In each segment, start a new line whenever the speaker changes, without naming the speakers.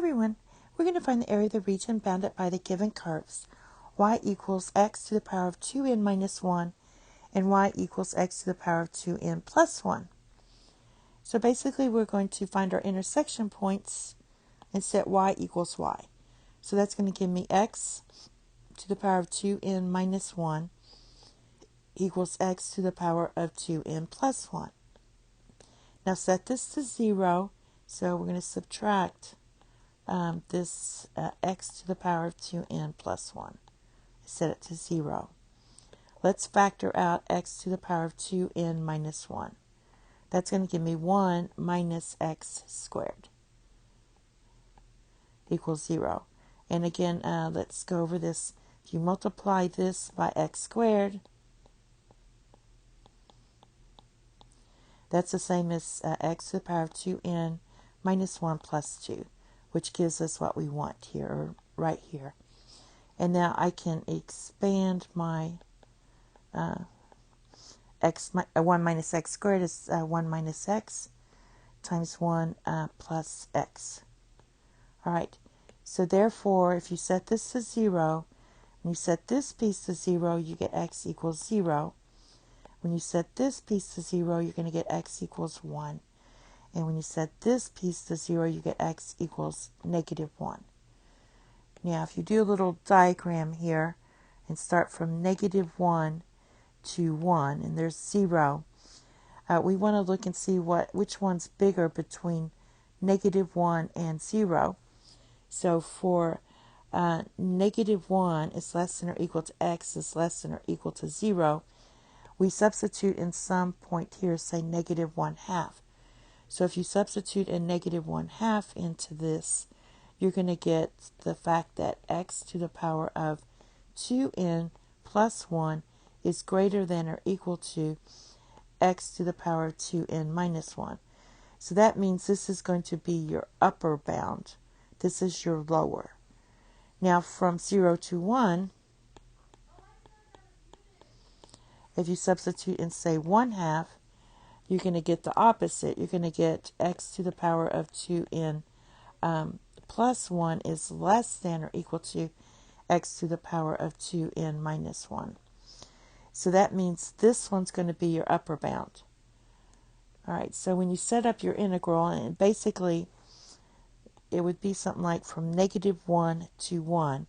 everyone, we're going to find the area of the region bounded by the given curves. Y equals x to the power of 2n minus 1 and y equals x to the power of 2n plus 1. So basically we're going to find our intersection points and set y equals y. So that's going to give me x to the power of 2n minus 1 equals x to the power of 2n plus 1. Now set this to 0, so we're going to subtract this x to the power of 2n plus 1. Set it to 0. Let's factor out x to the power of 2n minus 1. That's going to give me 1 minus x squared equals 0. And again, let's go over this. If you multiply this by x squared, that's the same as x to the power of 2n minus 1 plus 2, which gives us what we want here, or right here. And now I can expand my 1 minus x squared is 1 minus x times 1 plus x. All right, so therefore, if you set this to 0, when you set this piece to 0, you get x equals 0. When you set this piece to 0, you're going to get x equals 1. And when you set this piece to 0, you get x equals negative 1. Now, if you do a little diagram here and start from negative 1 to 1, and there's 0, we want to look and see which one's bigger between negative 1 and 0. So for negative 1 is less than or equal to x is less than or equal to 0, we substitute in some point here, say negative 1/2. So if you substitute a negative 1/2 into this, you're going to get the fact that x to the power of 2n plus 1 is greater than or equal to x to the power of 2n minus 1. So that means this is going to be your upper bound. This is your lower. Now from 0 to 1, if you substitute and say 1/2, you're going to get the opposite. You're going to get x to the power of 2n plus 1 is less than or equal to x to the power of 2n minus 1. So that means this one's going to be your upper bound. All right, so when you set up your integral, and basically it would be something like from negative 1 to 1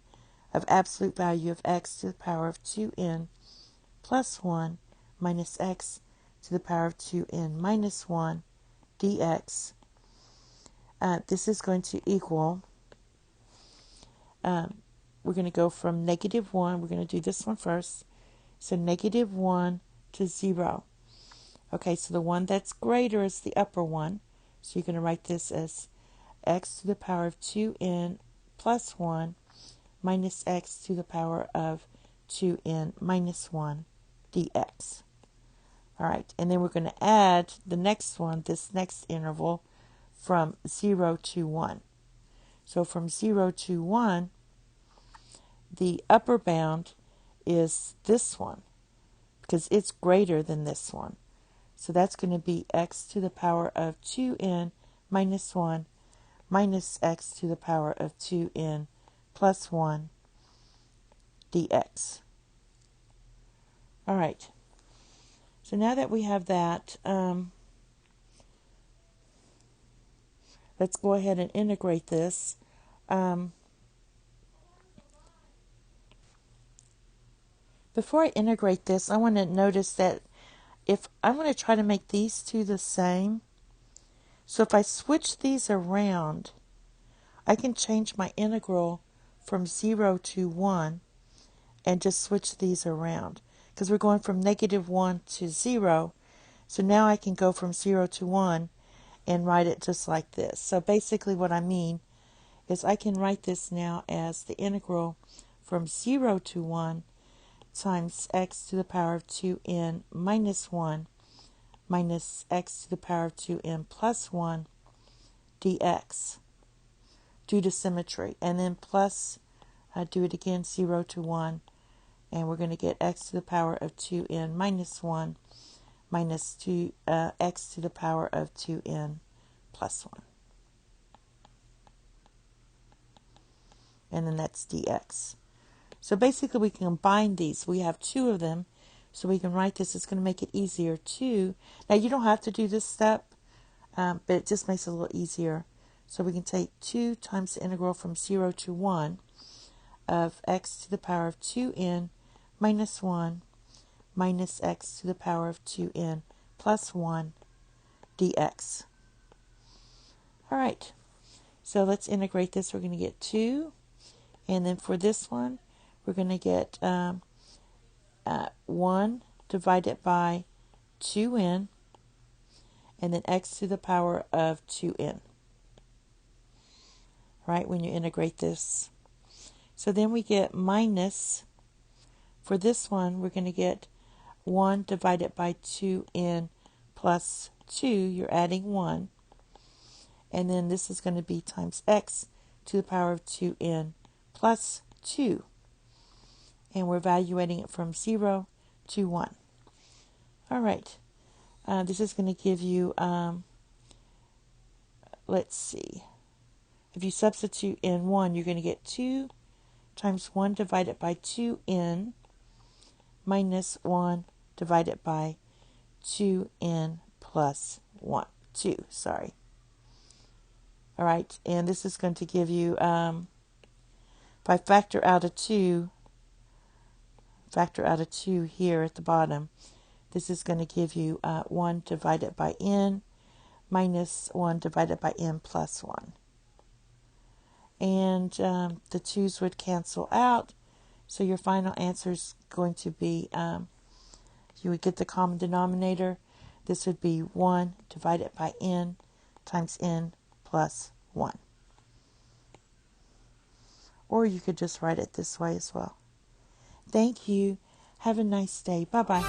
of absolute value of x to the power of 2n plus 1 minus x to the power of 2n minus 1 dx. This is going to equal, we're going to go from negative 1, we're going to do this one first, so negative 1 to 0. Okay, so the one that's greater is the upper one, so you're going to write this as x to the power of 2n plus 1 minus x to the power of 2n minus 1 dx. All right, and then we're going to add the next one, this next interval, from 0 to 1. So from 0 to 1, the upper bound is this one, because it's greater than this one. So that's going to be x to the power of 2n minus 1 minus x to the power of 2n plus 1 dx. All right. So now that we have that, let's go ahead and integrate this. Before I integrate this, I want to notice that if I'm going to try to make these two the same, so if I switch these around, I can change my integral from 0 to 1 and just switch these around. Because we're going from negative 1 to 0, so now I can go from 0 to 1 and write it just like this. So basically what I mean is I can write this now as the integral from 0 to 1 times x to the power of 2n minus 1 minus x to the power of 2n plus 1 dx due to symmetry. And then plus, do it again, 0 to 1. And we're going to get x to the power of 2n minus 1 minus x to the power of 2n plus 1. and then that's dx. So basically we can combine these. We have two of them, so we can write this. It's going to make it easier. 2. Now you don't have to do this step, but it just makes it a little easier. So we can take 2 times the integral from 0 to 1 of x to the power of 2n minus 1 minus x to the power of 2n plus 1 dx. All right, so let's integrate this. We're going to get 2, and then for this one, we're going to get 1 divided by 2n, and then x to the power of 2n. Right, when you integrate this. So then we get minus, for this one, we're going to get 1 divided by 2n plus 2. You're adding 1. And then this is going to be times x to the power of 2n plus 2. And we're evaluating it from 0 to 1. All right. This is going to give you, let's see. If you substitute in 1, you're going to get 2 times 1 divided by 2n minus 1 divided by 2n plus 1. 2, sorry. All right, and this is going to give you, if I factor out a 2 here at the bottom, this is going to give you 1 divided by n minus 1 divided by n plus 1. And the 2's would cancel out, so your final answer is going to be, you would get the common denominator. This would be 1 divided by n times n plus 1. Or you could just write it this way as well. Thank you. Have a nice day. Bye-bye.